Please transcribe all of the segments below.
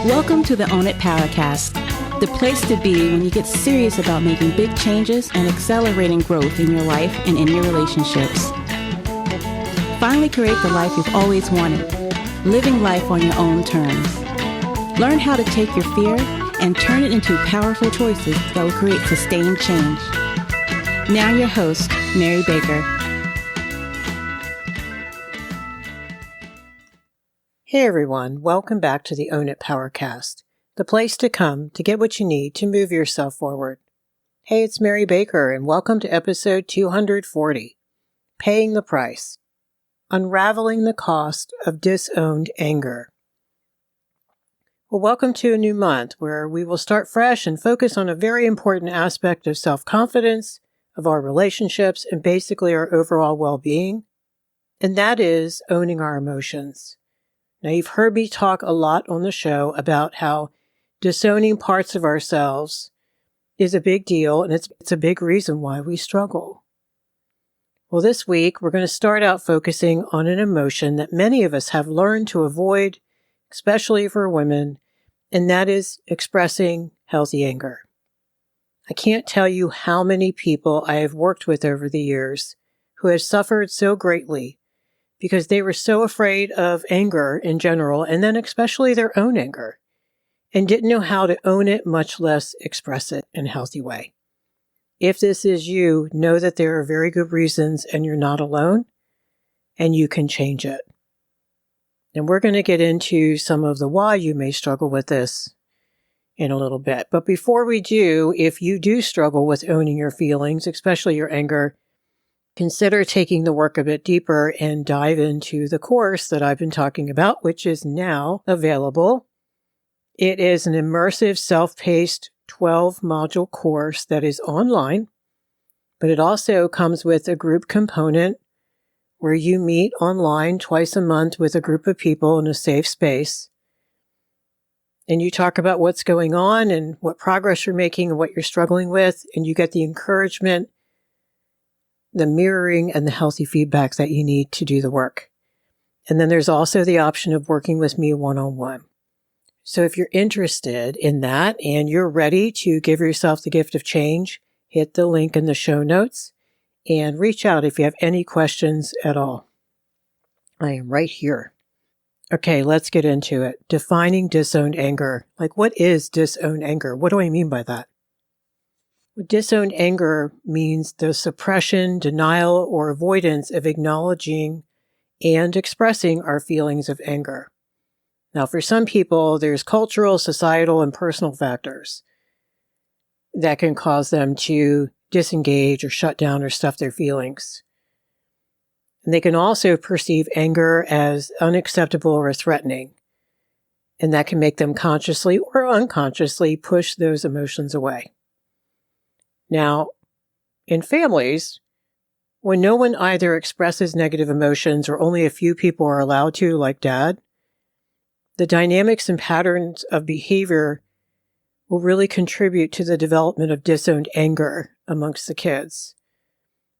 Welcome to the Own It Powercast, the place to be when you get serious about making big changes and accelerating growth in your life and in your relationships. Finally create the life you've always wanted, living life on your own terms. Learn how to take your fear and turn it into powerful choices that will create sustained change. Now your host, Mary Baker. Hey everyone, welcome back to the Own It Powercast, the place to come to get what you need to move yourself forward. Hey, it's Mary Baker and welcome to episode 240, Paying the Price, Unraveling the Cost of Disowned Anger. Well, welcome to a new month where we will start fresh and focus on a very important aspect of self-confidence, of our relationships, and basically our overall well-being, and that is owning our emotions. Now, you've heard me talk a lot on the show about how disowning parts of ourselves is a big deal, and it's a big reason why we struggle. Well, this week, we're going to start out focusing on an emotion that many of us have learned to avoid, especially for women, and that is expressing healthy anger. I can't tell you how many people I have worked with over the years who have suffered so greatly because they were so afraid of anger in general, and then especially their own anger, and didn't know how to own it, much less express it in a healthy way. If this is you, know that there are very good reasons and you're not alone, and you can change it. And we're going to get into some of the why you may struggle with this in a little bit. But before we do, if you do struggle with owning your feelings, especially your anger, consider taking the work a bit deeper and dive into the course that I've been talking about, which is now available. It is an immersive, self-paced 12-module course that is online, but it also comes with a group component where you meet online twice a month with a group of people in a safe space. And you talk about what's going on and what progress you're making and what you're struggling with, and you get the encouragement, the mirroring, and the healthy feedback that you need to do the work. And then there's also the option of working with me one-on-one. So if you're interested in that and you're ready to give yourself the gift of change, hit the link in the show notes and reach out if you have any questions at all. I am right here. Okay, let's get into it. Defining disowned anger. Like, what is disowned anger? What do I mean by that? Disowned anger means the suppression, denial, or avoidance of acknowledging and expressing our feelings of anger. Now, for some people, there's cultural, societal, and personal factors that can cause them to disengage or shut down or stuff their feelings. And they can also perceive anger as unacceptable or threatening, and that can make them consciously or unconsciously push those emotions away. Now, in families, when no one either expresses negative emotions or only a few people are allowed to, like dad, the dynamics and patterns of behavior will really contribute to the development of disowned anger amongst the kids.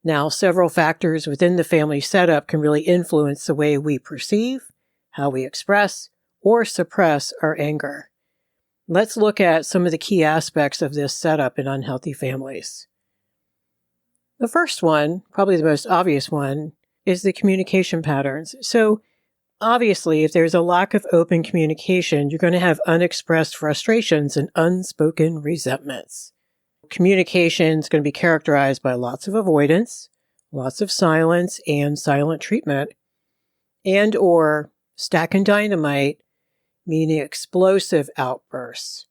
Now, several factors within the family setup can really influence the way we perceive, how we express, or suppress our anger. Let's look at some of the key aspects of this setup in unhealthy families. The first one, probably the most obvious one, is the communication patterns. So obviously, if there's a lack of open communication, you're going to have unexpressed frustrations and unspoken resentments. Communication is going to be characterized by lots of avoidance, lots of silence and silent treatment, and or stack and dynamite, meaning explosive outbursts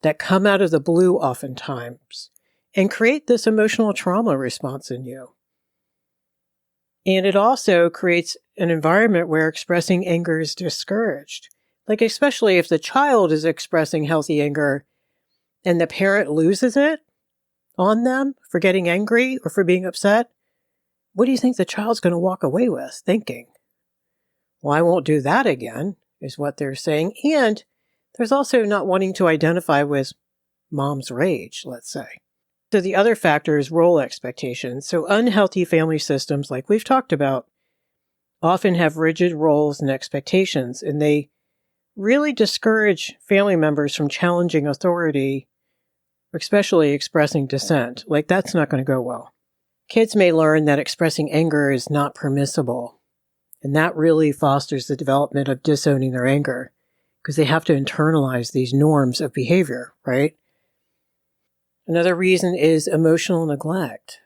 that come out of the blue oftentimes and create this emotional trauma response in you. And it also creates an environment where expressing anger is discouraged. Like, especially if the child is expressing healthy anger and the parent loses it on them for getting angry or for being upset, what do you think the child's going to walk away with thinking? Well, I won't do that again, is what they're saying. And there's also not wanting to identify with mom's rage, let's say. So the other factor is role expectations. So unhealthy family systems, like we've talked about, often have rigid roles and expectations, and they really discourage family members from challenging authority, especially expressing dissent. Like, that's not going to go well. Kids may learn that expressing anger is not permissible, and that really fosters the development of disowning their anger, because they have to internalize these norms of behavior, right? Another reason is emotional neglect.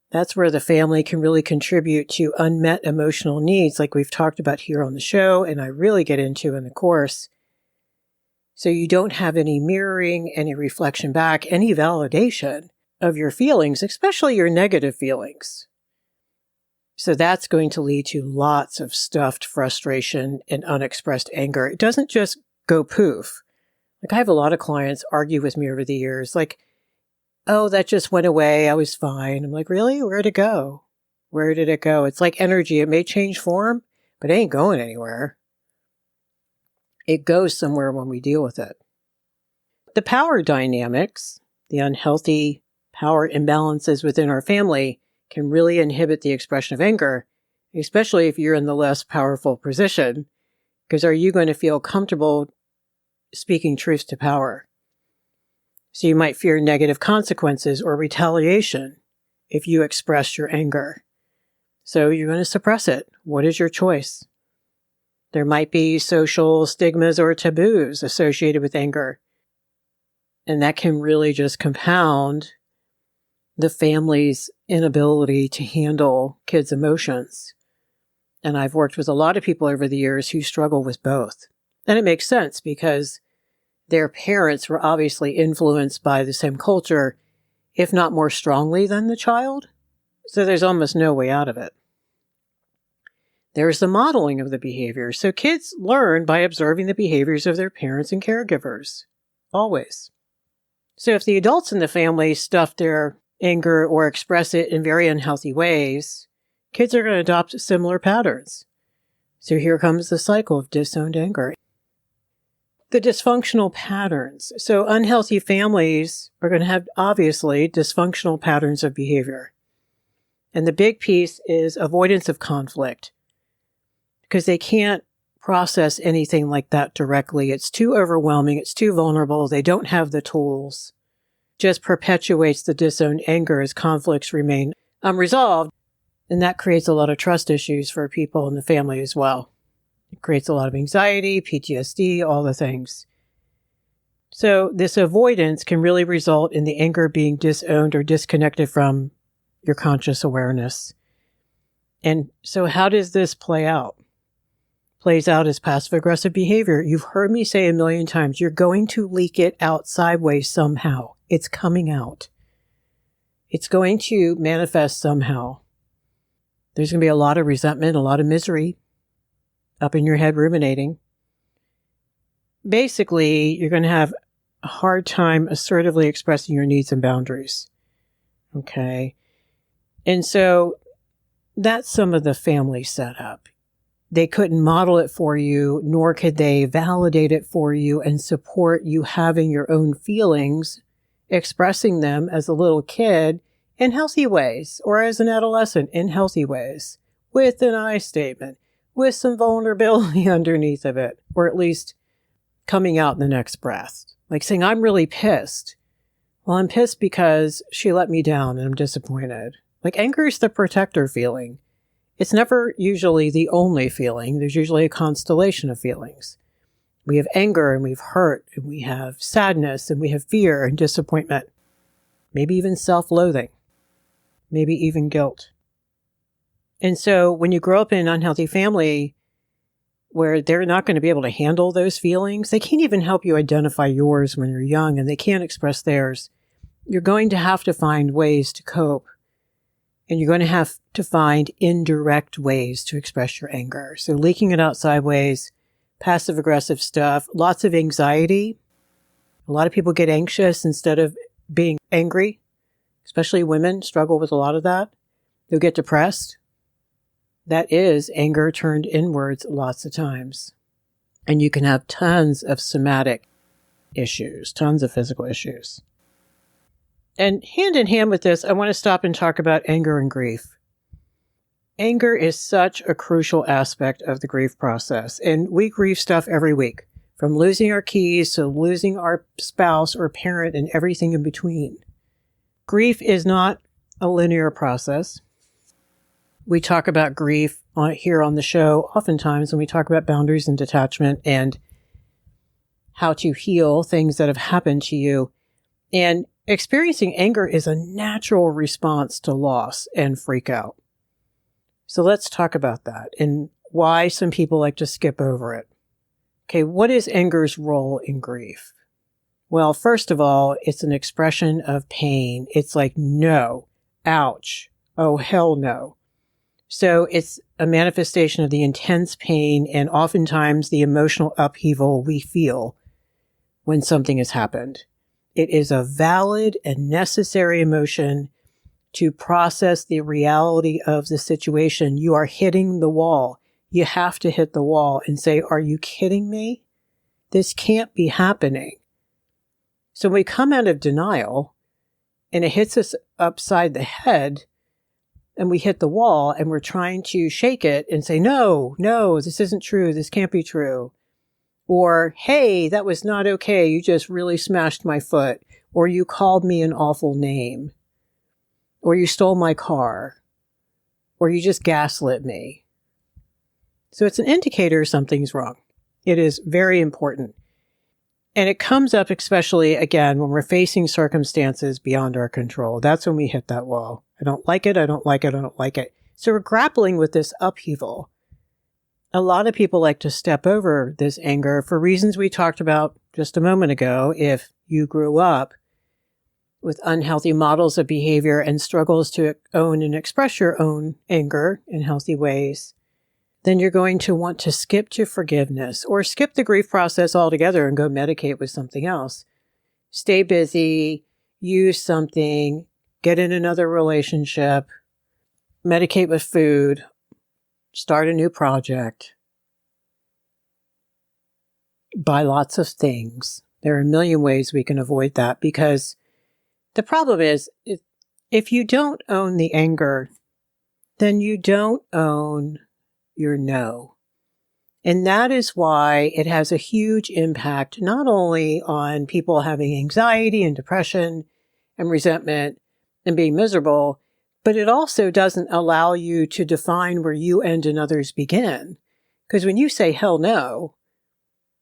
That's where the family can really contribute to unmet emotional needs, like we've talked about here on the show, and I really get into in the course. So you don't have any mirroring, any reflection back, any validation of your feelings, especially your negative feelings. So that's going to lead to lots of stuffed frustration and unexpressed anger. It doesn't just go poof. Like, I have a lot of clients argue with me over the years, like, oh, that just went away. I was fine. I'm like, really? Where'd it go? Where did it go? It's like energy. It may change form, but it ain't going anywhere. It goes somewhere when we deal with it. The power dynamics, the unhealthy power imbalances within our family, can really inhibit the expression of anger, especially if you're in the less powerful position, because are you going to feel comfortable speaking truth to power? So you might fear negative consequences or retaliation if you express your anger. So you're going to suppress it. What is your choice? There might be social stigmas or taboos associated with anger. And that can really just compound the family's inability to handle kids' emotions. And I've worked with a lot of people over the years who struggle with both. And it makes sense because their parents were obviously influenced by the same culture, if not more strongly than the child. So there's almost no way out of it. There's the modeling of the behavior. So kids learn by observing the behaviors of their parents and caregivers. Always. So if the adults in the family stuff their anger or express it in very unhealthy ways, kids are going to adopt similar patterns. So here comes the cycle of disowned anger. The dysfunctional patterns. So unhealthy families are going to have, obviously, dysfunctional patterns of behavior. And the big piece is avoidance of conflict, because they can't process anything like that directly. It's too overwhelming. It's too vulnerable. They don't have the tools. Just perpetuates the disowned anger as conflicts remain unresolved. And that creates a lot of trust issues for people in the family as well. It creates a lot of anxiety, PTSD, all the things. So this avoidance can really result in the anger being disowned or disconnected from your conscious awareness. And so how does this play out? Plays out as passive-aggressive behavior. You've heard me say a million times, you're going to leak it out sideways somehow. It's coming out. It's going to manifest somehow. There's going to be a lot of resentment, a lot of misery up in your head ruminating. Basically, you're going to have a hard time assertively expressing your needs and boundaries. Okay? And so that's some of the family setup. They couldn't model it for you, nor could they validate it for you and support you having your own feelings, expressing them as a little kid in healthy ways, or as an adolescent in healthy ways, with an I statement, with some vulnerability underneath of it, or at least coming out in the next breath. Like saying, I'm really pissed. Well, I'm pissed because she let me down and I'm disappointed. Like, anger is the protector feeling. It's never usually the only feeling. There's usually a constellation of feelings. We have anger and we have hurt and we have sadness and we have fear and disappointment. Maybe even self-loathing. Maybe even guilt. And so when you grow up in an unhealthy family where they're not going to be able to handle those feelings, they can't even help you identify yours when you're young and they can't express theirs. You're going to have to find ways to cope. And you're going to have to find indirect ways to express your anger. So leaking it out sideways, passive-aggressive stuff, lots of anxiety. A lot of people get anxious instead of being angry. Especially women struggle with a lot of that. They'll get depressed. That is anger turned inwards lots of times. And you can have tons of somatic issues, tons of physical issues. And hand in hand with this, I want to stop and talk about anger and grief. Anger is such a crucial aspect of the grief process, and we grieve stuff every week, from losing our keys to losing our spouse or parent and everything in between. Grief is not a linear process. We talk about grief here on the show oftentimes when we talk about boundaries and detachment and how to heal things that have happened to you. And experiencing anger is a natural response to loss and freak out. So let's talk about that and why some people like to skip over it. Okay, what is anger's role in grief? Well, first of all, it's an expression of pain. It's like, no, ouch, oh, hell no. So it's a manifestation of the intense pain and oftentimes the emotional upheaval we feel when something has happened. It is a valid and necessary emotion to process the reality of the situation. You are hitting the wall. You have to hit the wall and say, are you kidding me? This can't be happening. So we come out of denial and it hits us upside the head and we hit the wall and we're trying to shake it and say, no, this isn't true. This can't be true. Or, hey, that was not okay. You just really smashed my foot. Or you called me an awful name. Or you stole my car. Or you just gaslit me. So it's an indicator something's wrong. It is very important. And it comes up especially, again, when we're facing circumstances beyond our control. That's when we hit that wall. I don't like it. I don't like it. I don't like it. So we're grappling with this upheaval. A lot of people like to step over this anger for reasons we talked about just a moment ago. If you grew up with unhealthy models of behavior and struggles to own and express your own anger in healthy ways, then you're going to want to skip to forgiveness or skip the grief process altogether and go medicate with something else. Stay busy, use something, get in another relationship, medicate with food, start a new project, buy lots of things. There are a million ways we can avoid that because the problem is if you don't own the anger, then you don't own your no. And that is why it has a huge impact, not only on people having anxiety and depression and resentment and being miserable, but it also doesn't allow you to define where you end and others begin. Because when you say hell no,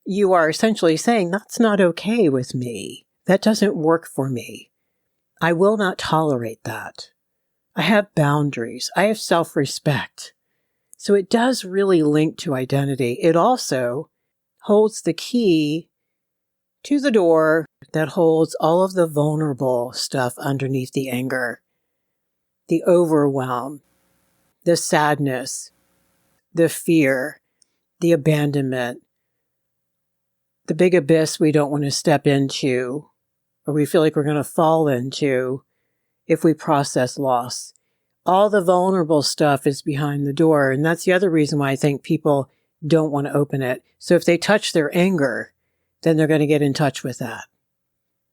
you are essentially saying that's not okay with me. That doesn't work for me. I will not tolerate that. I have boundaries. I have self-respect. So it does really link to identity. It also holds the key to the door that holds all of the vulnerable stuff underneath the anger. The overwhelm, the sadness, the fear, the abandonment, the big abyss we don't want to step into, or we feel like we're going to fall into if we process loss. All the vulnerable stuff is behind the door, and that's the other reason why I think people don't want to open it. So if they touch their anger, then they're going to get in touch with that.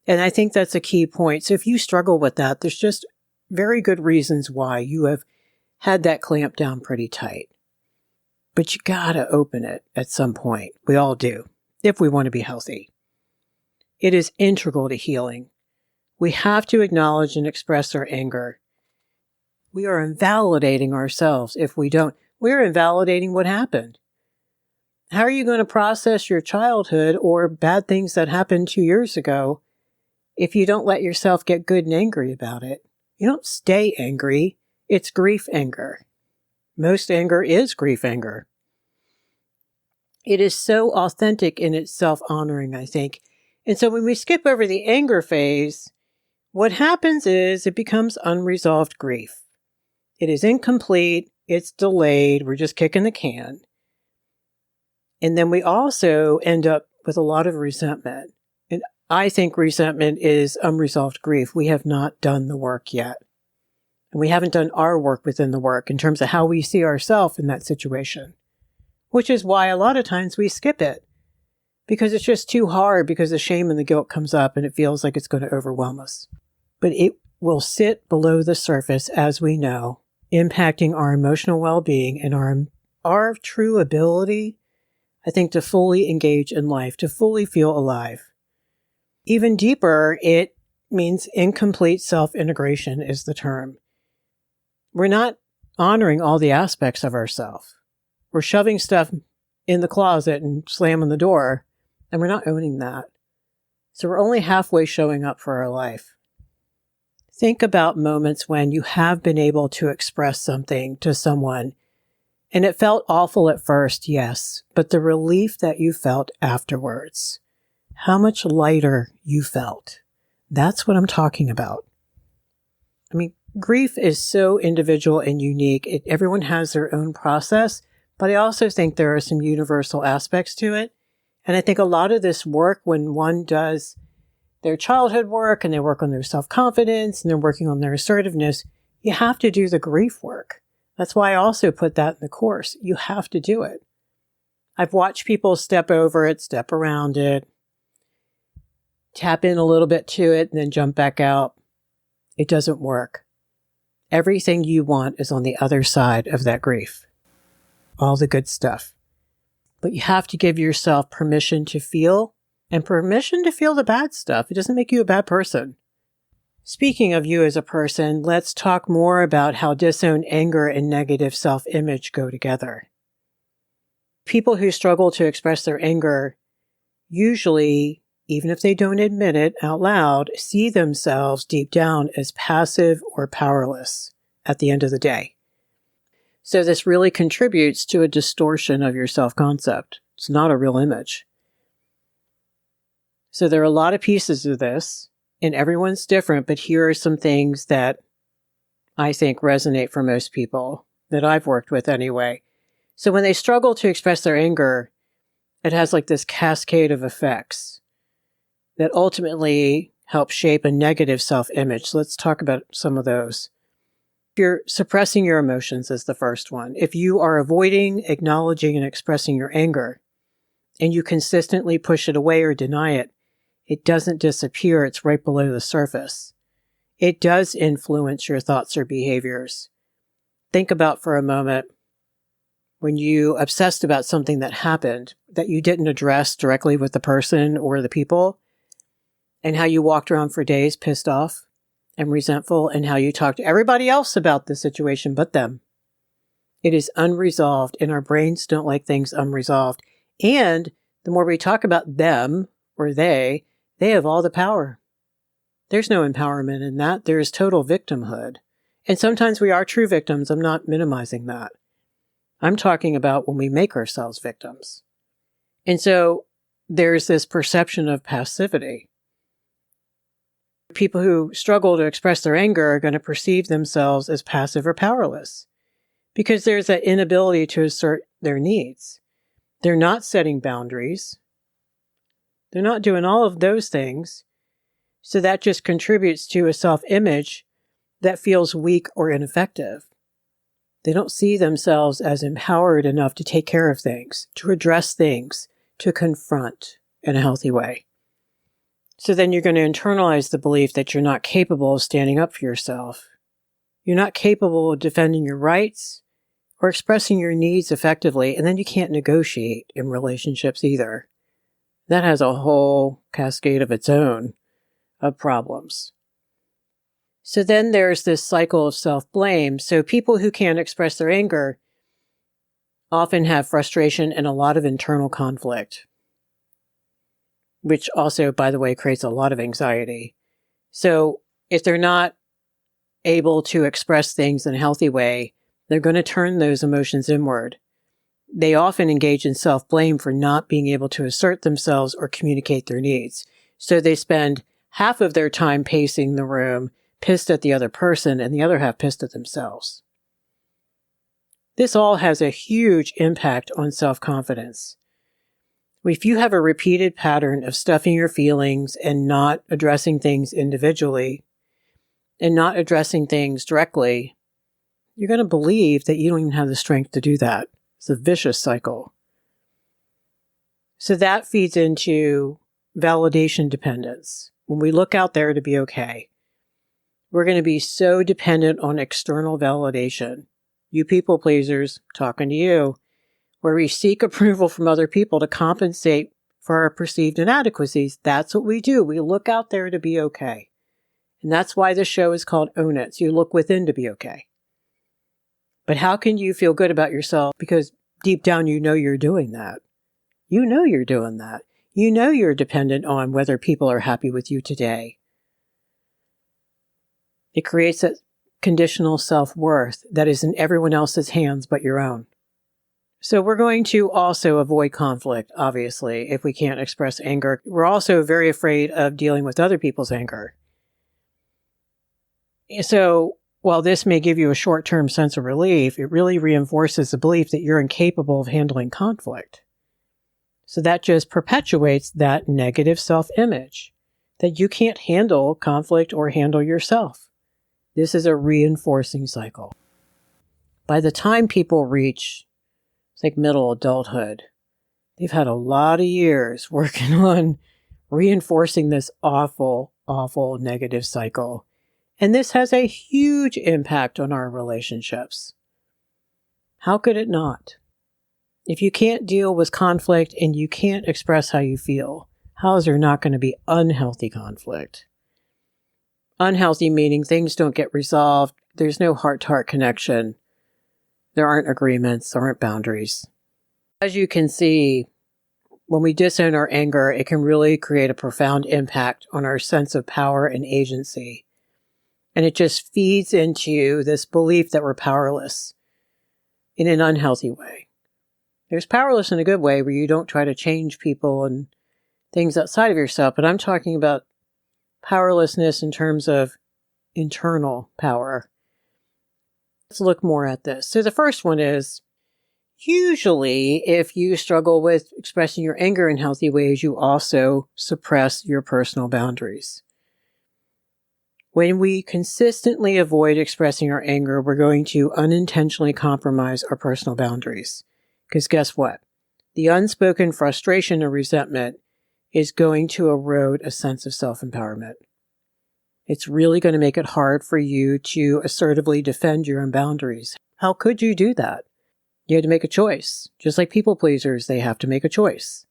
And I think that's a key point. So if you struggle with that, there's just very good reasons why you have had that clamped down pretty tight. But you gotta open it at some point. We all do, if we want to be healthy. It is integral to healing. We have to acknowledge and express our anger. We are invalidating ourselves if we don't. We're invalidating what happened. How are you going to process your childhood or bad things that happened 2 years ago if you don't let yourself get good and angry about it? You don't stay angry. It's grief anger. Most anger is grief anger. It is so authentic in its self-honoring, I think. And so when we skip over the anger phase, what happens is it becomes unresolved grief. It is incomplete. It's delayed. We're just kicking the can. And then we also end up with a lot of resentment. And I think resentment is unresolved grief. We have not done the work yet. And we haven't done our work within the work in terms of how we see ourselves in that situation, which is why a lot of times we skip it because it's just too hard because the shame and the guilt comes up and it feels like it's going to overwhelm us. But it will sit below the surface, as we know, impacting our emotional well-being and our true ability, I think, to fully engage in life, to fully feel alive. Even deeper, it means incomplete self-integration is the term. We're not honoring all the aspects of ourselves. We're shoving stuff in the closet and slamming the door, and we're not owning that. So we're only halfway showing up for our life. Think about moments when you have been able to express something to someone, and it felt awful at first, yes, but the relief that you felt afterwards, how much lighter you felt. That's what I'm talking about. I mean, grief is so individual and unique. Everyone has their own process, but I also think there are some universal aspects to it. And I think a lot of this work, when one does their childhood work and they work on their self-confidence and they're working on their assertiveness, you have to do the grief work. That's why I also put that in the course. You have to do it. I've watched people step over it, step around it, tap in a little bit to it, and then jump back out. It doesn't work. Everything you want is on the other side of that grief. All the good stuff. But you have to give yourself permission to feel, and permission to feel the bad stuff. It doesn't make you a bad person. Speaking of you as a person, let's talk more about how disowned anger and negative self-image go together. People who struggle to express their anger usually, even if they don't admit it out loud, see themselves deep down as passive or powerless at the end of the day. So this really contributes to a distortion of your self-concept. It's not a real image. So there are a lot of pieces of this, and everyone's different, but here are some things that I think resonate for most people, that I've worked with anyway. So when they struggle to express their anger, it has like this cascade of effects that ultimately help shape a negative self-image. So let's talk about some of those. If you're suppressing your emotions is the first one. If you are avoiding, acknowledging, and expressing your anger, and you consistently push it away or deny it, it doesn't disappear. It's right below the surface. It does influence your thoughts or behaviors. Think about for a moment when you obsessed about something that happened that you didn't address directly with the person or the people, and how you walked around for days pissed off and resentful, and how you talked to everybody else about the situation but them. It is unresolved, and our brains don't like things unresolved. And the more we talk about them or they have all the power. There's no empowerment in that. There is total victimhood. And sometimes we are true victims. I'm not minimizing that. I'm talking about when we make ourselves victims. And so there's this perception of passivity. People who struggle to express their anger are going to perceive themselves as passive or powerless because there's that inability to assert their needs. They're not setting boundaries. They're not doing all of those things. So that just contributes to a self-image that feels weak or ineffective. They don't see themselves as empowered enough to take care of things, to address things, to confront in a healthy way. So then you're going to internalize the belief that you're not capable of standing up for yourself. You're not capable of defending your rights or expressing your needs effectively, and then you can't negotiate in relationships either. That has a whole cascade of its own of problems. So then there's this cycle of self-blame. So people who can't express their anger often have frustration and a lot of internal conflict, which also, by the way, creates a lot of anxiety. So if they're not able to express things in a healthy way, they're going to turn those emotions inward. They often engage in self-blame for not being able to assert themselves or communicate their needs. So they spend half of their time pacing the room, pissed at the other person, and the other half pissed at themselves. This all has a huge impact on self-confidence. If you have a repeated pattern of stuffing your feelings and not addressing things individually and not addressing things directly, you're going to believe that you don't even have the strength to do that. It's a vicious cycle. So that feeds into validation dependence. When we look out there to be okay, We're going to be so dependent on external validation. You people pleasers, talking to you, where we seek approval from other people to compensate for our perceived inadequacies. That's what we do. We look out there to be okay. And that's why the show is called Own It. So you look within to be okay. But how can you feel good about yourself? Because deep down, you know you're doing that. You know you're doing that. You know you're dependent on whether people are happy with you today. It creates a conditional self-worth that is in everyone else's hands but your own. So we're going to also avoid conflict, obviously, if we can't express anger. We're also very afraid of dealing with other people's anger. So while this may give you a short-term sense of relief, it really reinforces the belief that you're incapable of handling conflict. So that just perpetuates that negative self-image, that you can't handle conflict or handle yourself. This is a reinforcing cycle. By the time people reach like middle adulthood, they've had a lot of years working on reinforcing this awful, awful negative cycle. And this has a huge impact on our relationships. How could it not? If you can't deal with conflict and you can't express how you feel, how is there not going to be unhealthy conflict? Unhealthy meaning things don't get resolved. There's no heart-to-heart connection. There aren't agreements, there aren't boundaries. As you can see, when we disown our anger, it can really create a profound impact on our sense of power and agency. And it just feeds into this belief that we're powerless in an unhealthy way. There's powerless in a good way where you don't try to change people and things outside of yourself, but I'm talking about powerlessness in terms of internal power. Let's look more at this. So the first one is, usually if you struggle with expressing your anger in healthy ways, you also suppress your personal boundaries. When we consistently avoid expressing our anger, we're going to unintentionally compromise our personal boundaries. Because guess what? The unspoken frustration or resentment is going to erode a sense of self-empowerment. It's really going to make it hard for you to assertively defend your own boundaries. How could you do that? You had to make a choice. Just like people pleasers, they have to make a choice.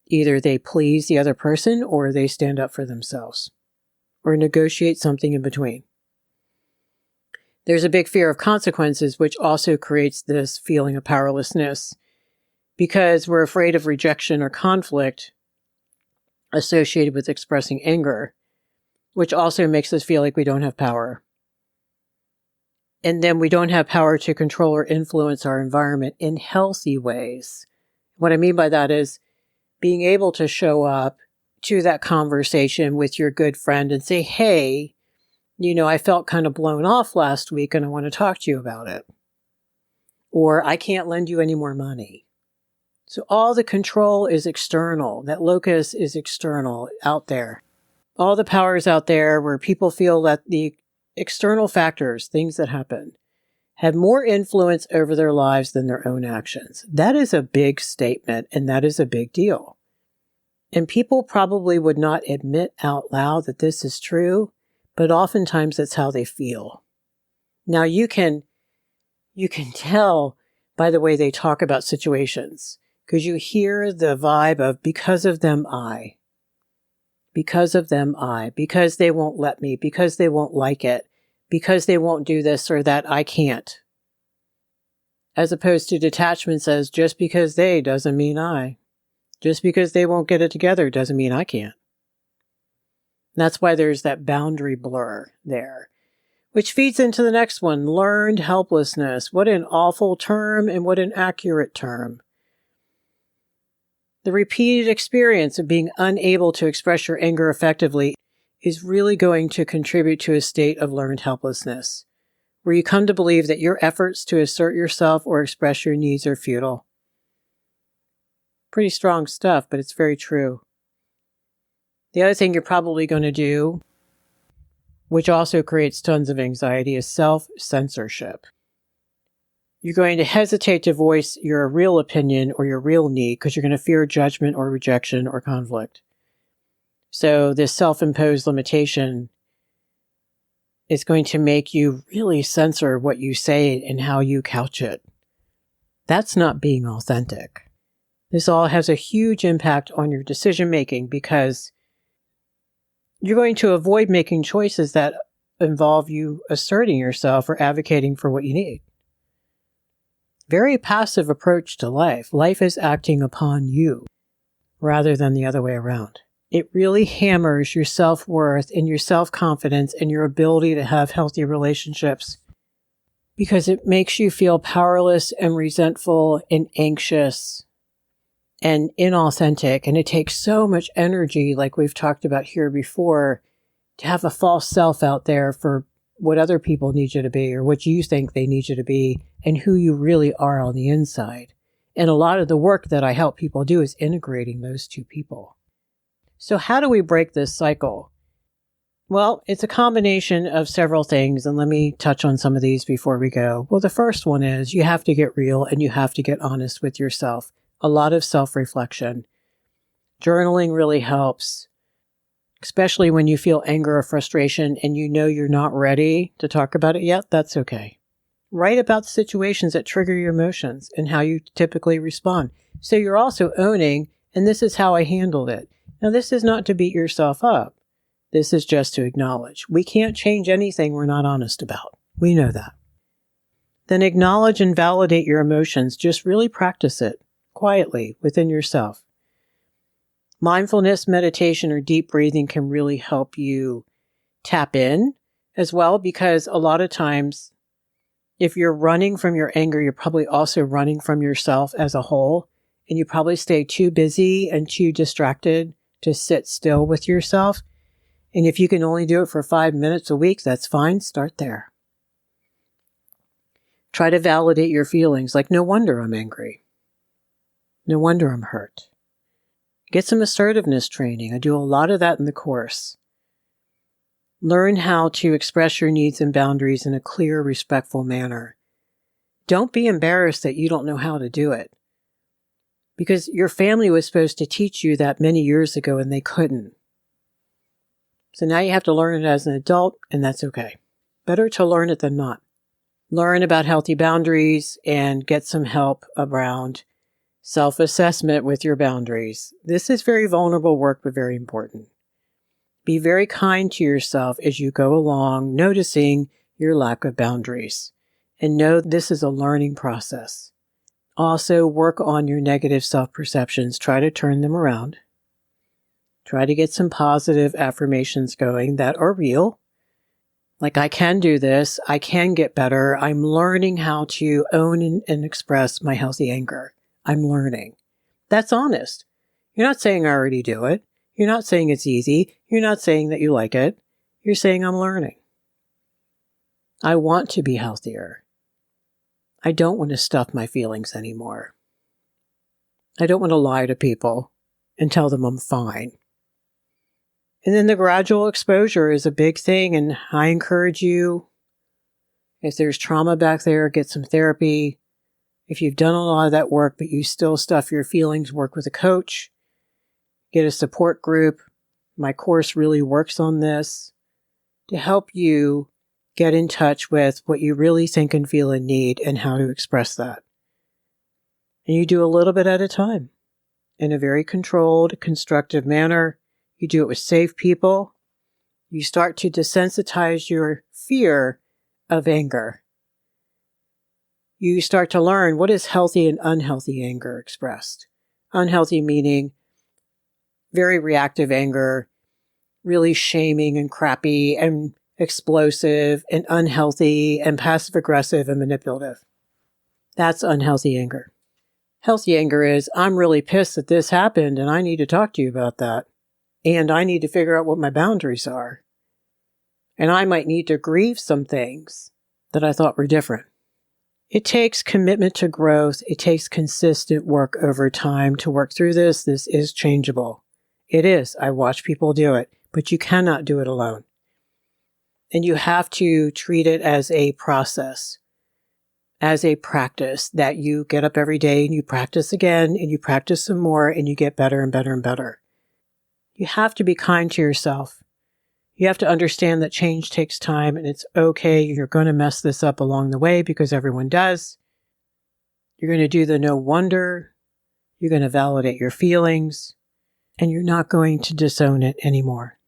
Either they please the other person or they stand up for themselves or negotiate something in between. There's a big fear of consequences, which also creates this feeling of powerlessness because we're afraid of rejection or conflict associated with expressing anger, which also makes us feel like we don't have power. And then we don't have power to control or influence our environment in healthy ways. What I mean by that is being able to show up to that conversation with your good friend and say, hey, I felt kind of blown off last week and I want to talk to you about it. Or I can't lend you any more money. So all the control is external. That locus is external, out there. All the power is out there where people feel that the external factors, things that happen, have more influence over their lives than their own actions. That is a big statement, and that is a big deal. And people probably would not admit out loud that this is true, but oftentimes that's how they feel. Now you can tell by the way they talk about situations, because you hear the vibe of because of them, because they won't let me, because they won't like it, because they won't do this or that, I can't. As opposed to detachment says, just because they doesn't mean I. Just because they won't get it together doesn't mean I can't. That's why there's that boundary blur there, which feeds into the next one, learned helplessness. What an awful term and what an accurate term. The repeated experience of being unable to express your anger effectively is really going to contribute to a state of learned helplessness, where you come to believe that your efforts to assert yourself or express your needs are futile. Pretty strong stuff, but it's very true. The other thing you're probably going to do, which also creates tons of anxiety, is self-censorship. You're going to hesitate to voice your real opinion or your real need because you're going to fear judgment or rejection or conflict. So this self-imposed limitation is going to make you really censor what you say and how you couch it. That's not being authentic. This all has a huge impact on your decision making because you're going to avoid making choices that involve you asserting yourself or advocating for what you need. Very passive approach to life. Life is acting upon you rather than the other way around. It really hammers your self-worth and your self-confidence and your ability to have healthy relationships because it makes you feel powerless and resentful and anxious and inauthentic. And it takes so much energy, like we've talked about here before, to have a false self out there for what other people need you to be or what you think they need you to be and who you really are on the inside. And a lot of the work that I help people do is integrating those two people. So how do we break this cycle? Well, it's a combination of several things, and let me touch on some of these before we go. Well, the first one is you have to get real and you have to get honest with yourself. A lot of self-reflection. Journaling really helps, especially when you feel anger or frustration and you know you're not ready to talk about it yet. That's okay. Write about situations that trigger your emotions and how you typically respond. So you're also owning, and this is how I handled it. Now, this is not to beat yourself up. This is just to acknowledge. We can't change anything we're not honest about. We know that. Then acknowledge and validate your emotions. Just really practice it quietly within yourself. Mindfulness, meditation, or deep breathing can really help you tap in as well, because a lot of times, if you're running from your anger, you're probably also running from yourself as a whole, and you probably stay too busy and too distracted to sit still with yourself. And if you can only do it for 5 minutes a week, that's fine. Start there. Try to validate your feelings, like, no wonder I'm angry. No wonder I'm hurt. Get some assertiveness training. I do a lot of that in the course. Learn how to express your needs and boundaries in a clear, respectful manner. Don't be embarrassed that you don't know how to do it, because your family was supposed to teach you that many years ago and they couldn't. So now you have to learn it as an adult, and that's okay. Better to learn it than not. Learn about healthy boundaries and get some help around self-assessment with your boundaries. This is very vulnerable work, but very important. Be very kind to yourself as you go along, noticing your lack of boundaries. And know this is a learning process. Also, work on your negative self-perceptions. Try to turn them around. Try to get some positive affirmations going that are real. Like, I can do this. I can get better. I'm learning how to own and express my healthy anger. I'm learning. That's honest. You're not saying I already do it. You're not saying it's easy. You're not saying that you like it. You're saying I'm learning. I want to be healthier. I don't want to stuff my feelings anymore. I don't want to lie to people and tell them I'm fine. And then the gradual exposure is a big thing, and I encourage you, if there's trauma back there, get some therapy. If you've done a lot of that work, but you still stuff your feelings, work with a coach, get a support group. My course really works on this to help you get in touch with what you really think and feel and need and how to express that. And you do a little bit at a time in a very controlled, constructive manner. You do it with safe people. You start to desensitize your fear of anger. You start to learn what is healthy and unhealthy anger expressed. Unhealthy meaning very reactive anger, really shaming and crappy and explosive and unhealthy and passive-aggressive and manipulative. That's unhealthy anger. Healthy anger is, I'm really pissed that this happened and I need to talk to you about that. And I need to figure out what my boundaries are. And I might need to grieve some things that I thought were different. It takes commitment to growth. It takes consistent work over time to work through this. This is changeable. It is. I watch people do it, but you cannot do it alone. And you have to treat it as a process, as a practice that you get up every day and you practice again and you practice some more and you get better and better and better. You have to be kind to yourself. You have to understand that change takes time and it's okay. You're going to mess this up along the way because everyone does. You're going to do the no wonder. You're going to validate your feelings, and you're not going to disown it anymore.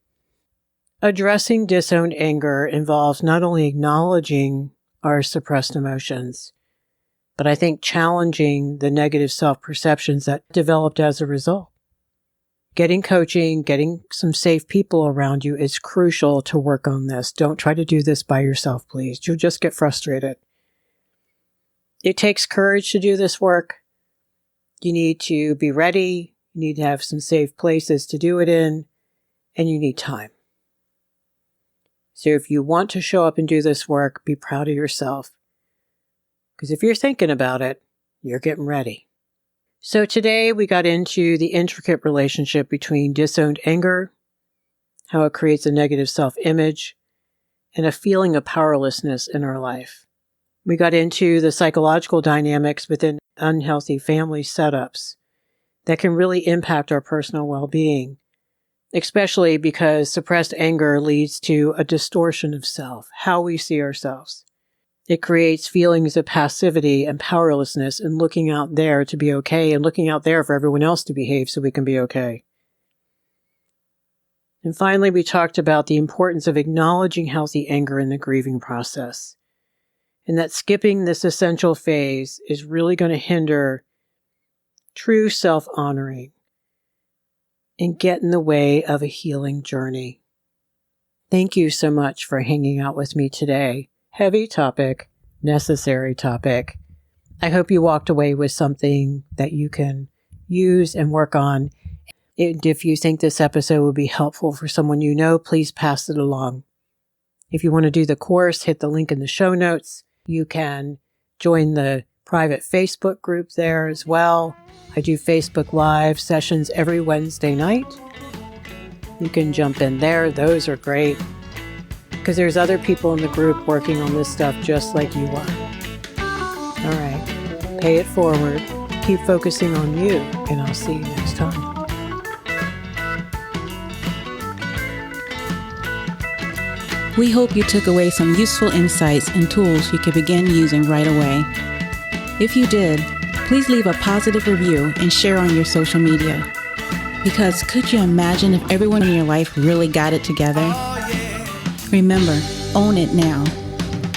Addressing disowned anger involves not only acknowledging our suppressed emotions, but I think challenging the negative self-perceptions that developed as a result. Getting coaching, getting some safe people around you is crucial to work on this. Don't try to do this by yourself, please. You'll just get frustrated. It takes courage to do this work. You need to be ready. You need to have some safe places to do it in, and you need time. So if you want to show up and do this work, be proud of yourself. Because if you're thinking about it, you're getting ready. So today we got into the intricate relationship between disowned anger, how it creates a negative self-image, and a feeling of powerlessness in our life. We got into the psychological dynamics within unhealthy family setups that can really impact our personal well-being, especially because suppressed anger leads to a distortion of self, how we see ourselves. It creates feelings of passivity and powerlessness and looking out there to be okay and looking out there for everyone else to behave so we can be okay. And finally, we talked about the importance of acknowledging healthy anger in the grieving process, and that skipping this essential phase is really going to hinder true self-honoring and get in the way of a healing journey. Thank you so much for hanging out with me today. Heavy topic, necessary topic. I hope you walked away with something that you can use and work on. And if you think this episode would be helpful for someone you know, please pass it along. If you want to do the course, hit the link in the show notes. You can join the private Facebook group there as well. I do Facebook Live sessions every Wednesday night. You can jump in there. Those are great. Because there's other people in the group working on this stuff just like you are. All right. Pay it forward. Keep focusing on you, and I'll see you next time. We hope you took away some useful insights and tools you can begin using right away. If you did, please leave a positive review and share on your social media. Because could you imagine if everyone in your life really got it together? Remember, own it now,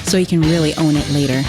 so you can really own it later.